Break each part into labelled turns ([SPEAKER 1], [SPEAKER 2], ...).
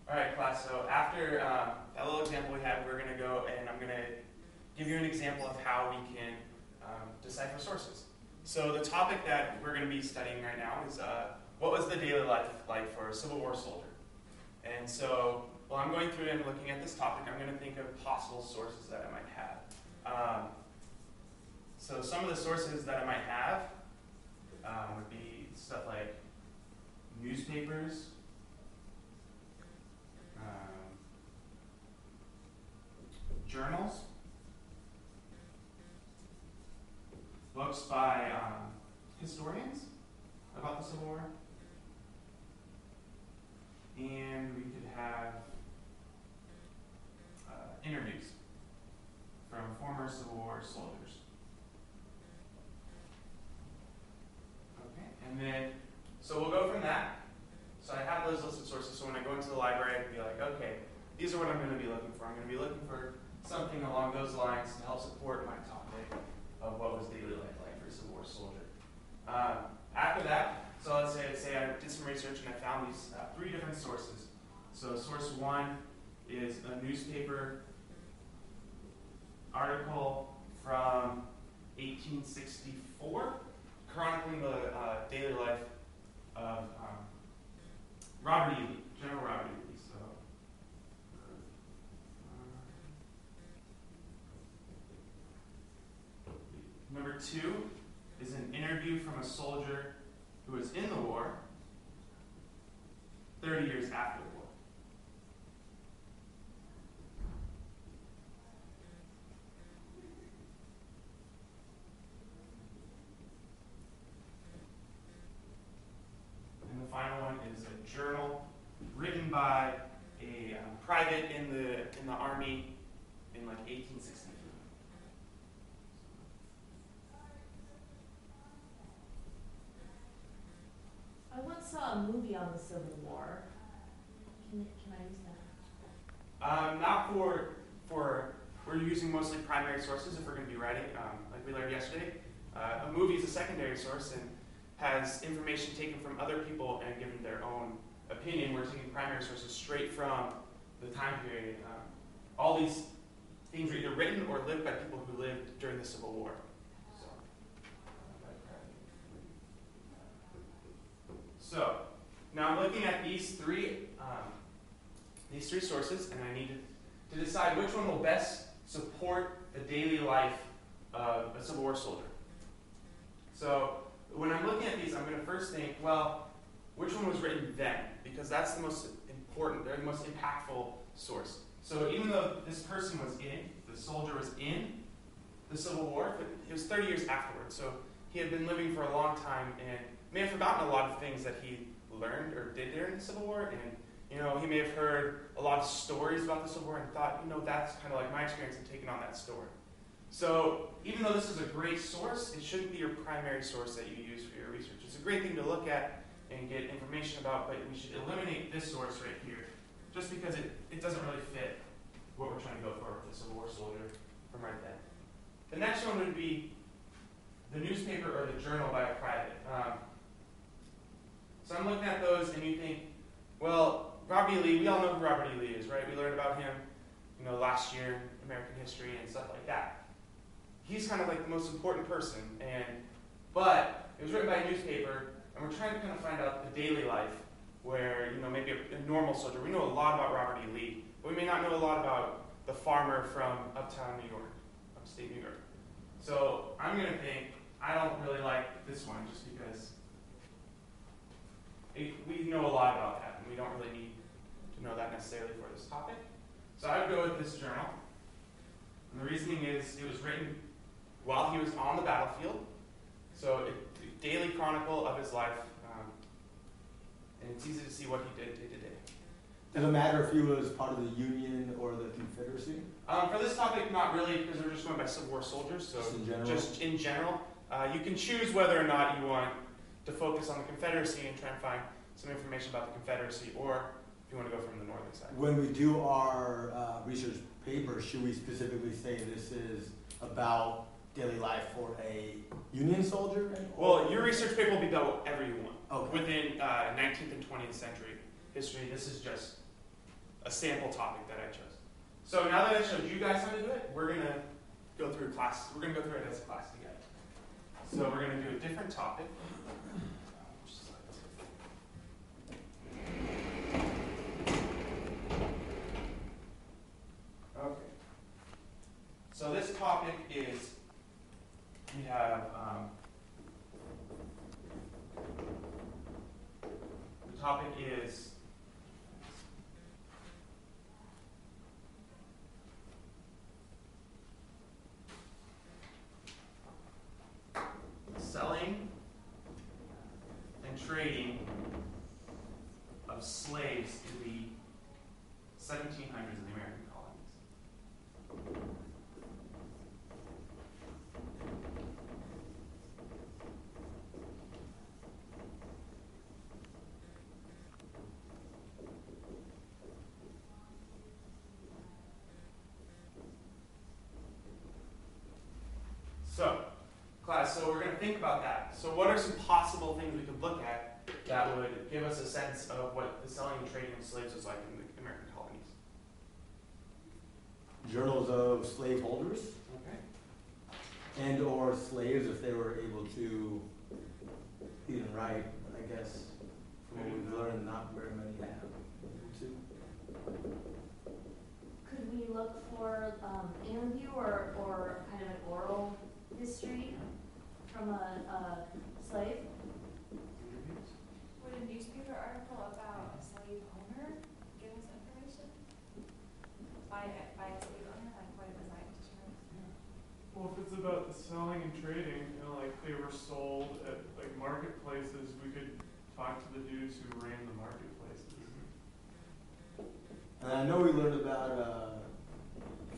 [SPEAKER 1] All right, class, so after that little example we had, we're going to go and I'm going to give you an example of how we can decipher sources. So the topic that we're going to be studying right now is what was the daily life like for a Civil War soldier? And so while I'm going through and looking at this topic, I'm going to think of possible sources that I might have. So some of the sources that I might have would be stuff like newspapers, journals, books by historians about the Civil War, and we could have interviews from former Civil War soldiers. Okay, and then, so we'll go from that. So I have those listed sources, so when I go into the library, I can be like, okay, these are what I'm going to be looking for. I'm going to be looking for something along those lines to help support my topic of what was daily life like for a Civil War soldier. After that, so let's say I did some research and I found these 3 different sources. So source 1 is a newspaper article from 1864, chronicling the daily life of Robert E. Lee, General Robert E. Lee. Number 2 is an interview from a soldier who was in the war 30 years after the war. And the final one is a journal written by a private in the Army in like 1863.
[SPEAKER 2] I once saw a movie on the Civil War. Can I use that?
[SPEAKER 1] Not for we're using mostly primary sources if we're going to be writing, like we learned yesterday. A movie is a secondary source and has information taken from other people and given their own opinion. We're taking primary sources straight from the time period. All these things are either written or lived by people who lived during the Civil War. So now I'm looking at these three sources, and I need to decide which one will best support the daily life of a Civil War soldier. So when I'm looking at these, I'm going to first think, well, which one was written then? Because that's the most important, the most impactful source. So even though this person was the soldier was in the Civil War, but it was 30 years afterwards. So he had been living for a long time and may have forgotten a lot of things that he learned or did during the Civil War, and he may have heard a lot of stories about the Civil War and thought, that's kind of like my experience and taken on that story. So even though this is a great source, it shouldn't be your primary source that you use for your research. It's a great thing to look at and get information about, but we should eliminate this source right here, just because it doesn't really fit what we're trying to go for with the Civil War soldier from right then. The next one would be the newspaper or the journal by a private. So I'm looking at those, and you think, well, Robert E. Lee, we all know who Robert E. Lee is, right? We learned about him, last year in American history and stuff like that. He's kind of like the most important person, but it was written by a newspaper, and we're trying to kind of find out the daily life where, maybe a normal soldier. We know a lot about Robert E. Lee, but we may not know a lot about the farmer from uptown New York, upstate New York. So I'm going to think, I don't really like this one just because we know a lot about that, and we don't really need to know that necessarily for this topic. So I would go with this journal. And the reasoning is it was written while he was on the battlefield. So a daily chronicle of his life, and it's easy to see what he did day to day.
[SPEAKER 3] Does it matter if he was part of the Union or the Confederacy?
[SPEAKER 1] For this topic, not really, because we're just going by Civil War soldiers. So
[SPEAKER 3] just in general?
[SPEAKER 1] You can choose whether or not you want to focus on the Confederacy and try and find some information about the Confederacy, or if you want to go from the northern side.
[SPEAKER 3] When we do our research paper, should we specifically say this is about daily life for a Union soldier?
[SPEAKER 1] Well, your research paper will be about whatever you want.
[SPEAKER 3] Okay.
[SPEAKER 1] Within 19th and 20th century history, this is just a sample topic that I chose. So now that I showed you guys how to do it, we're going to go through class. We're going to go through it as a class together. So we're going to do a different topic. Okay. So this topic is, we have, the topic is selling and trading of slaves in the 1700s in the American colonies. So, class, so we're going to think about that. So what are some possible things we could look at that would give us a sense of what the selling and trading of slaves was like in the American colonies?
[SPEAKER 3] Journals of slaveholders
[SPEAKER 1] Okay.
[SPEAKER 3] and or slaves if they were able to read and write. But I guess from what we've learned, not very many have able to.
[SPEAKER 2] Could we look for interview or kind of an oral history from a slave?
[SPEAKER 1] Interviews?
[SPEAKER 4] Would a newspaper article about a slave owner give us information? By a slave owner, like what it was like to term?
[SPEAKER 5] Well, if it's about the selling and trading, like they were sold at like marketplaces, we could talk to the dudes who ran the marketplaces.
[SPEAKER 3] And I know we learned about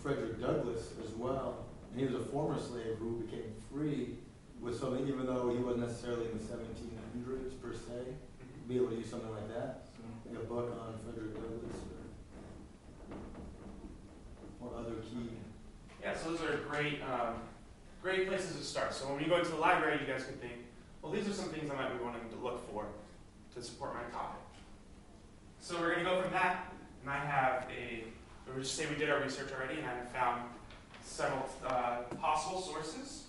[SPEAKER 3] Frederick Douglass as well. And he was a former slave who became free with something, even though he wasn't necessarily in the 1700s per se, be able to use something like that. Like a book on Frederick Douglass or other key.
[SPEAKER 1] Yeah, so those are great, great places to start. So when you go into the library, you guys can think, well, these are some things I might be wanting to look for to support my topic. So we're going to go from that, and I have we'll just say we did our research already, and I have found several possible sources.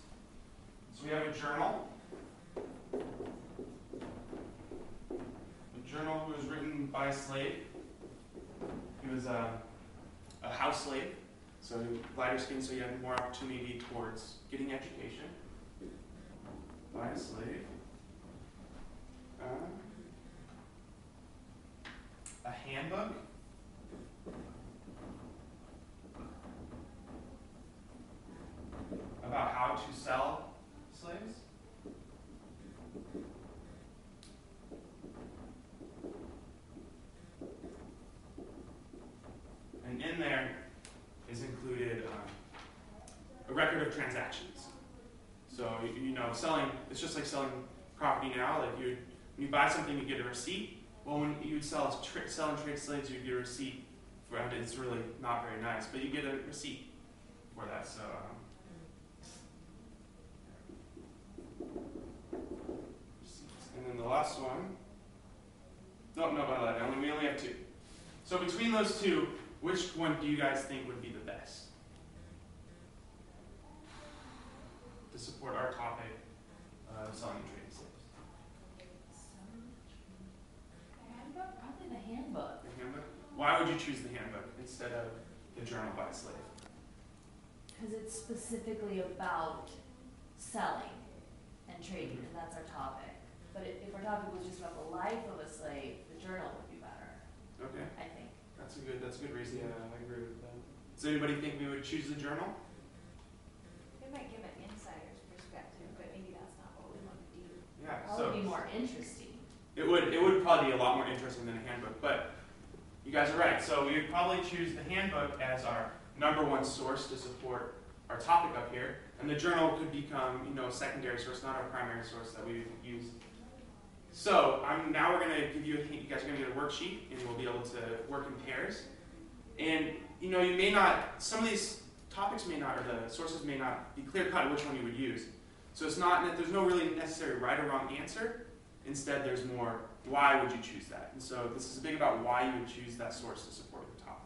[SPEAKER 1] So we have a journal. A journal who was written by a slave. He was a house slave, so lighter skin, so he had more opportunity towards getting education. By a slave. A handbook. About how to sell slaves. And in there is included a record of transactions. So, you know, selling, it's just like selling property now. Like when you buy something, you get a receipt. Well, when you sell and trade slaves, you get a receipt for it. It's really not very nice, but you get a receipt for that. So, and then the last one. No, we only have two. So between those two, which one do you guys think would be the best to support our topic of selling and trading slaves?
[SPEAKER 2] The handbook? Probably the handbook.
[SPEAKER 1] The handbook? Why would you choose the handbook instead of the journal by a slave?
[SPEAKER 2] Because it's specifically about selling and trading, and that's our topic. But if our topic was just about the life of a slave, the journal would be better,
[SPEAKER 1] Okay,
[SPEAKER 2] I think.
[SPEAKER 1] that's a good reason.
[SPEAKER 5] Yeah, I agree with that.
[SPEAKER 1] Does anybody think we would choose the journal?
[SPEAKER 4] It might give an insider's perspective, but maybe that's not what we want to do.
[SPEAKER 1] Yeah.
[SPEAKER 2] Probably be more interesting.
[SPEAKER 1] It would probably be a lot more interesting than a handbook, but you guys are right. So we would probably choose the handbook as our number one source to support our topic up here, and the journal could become, a secondary source, not our primary source that we would use. So now we're going to give you guys are going to get a worksheet, and we'll be able to work in pairs. And you may not, some of these topics may not, or the sources may not be clear cut which one you would use. So it's not that there's no really necessary right or wrong answer. Instead, there's more, why would you choose that? And so this is big about why you would choose that source to support your topic. topic.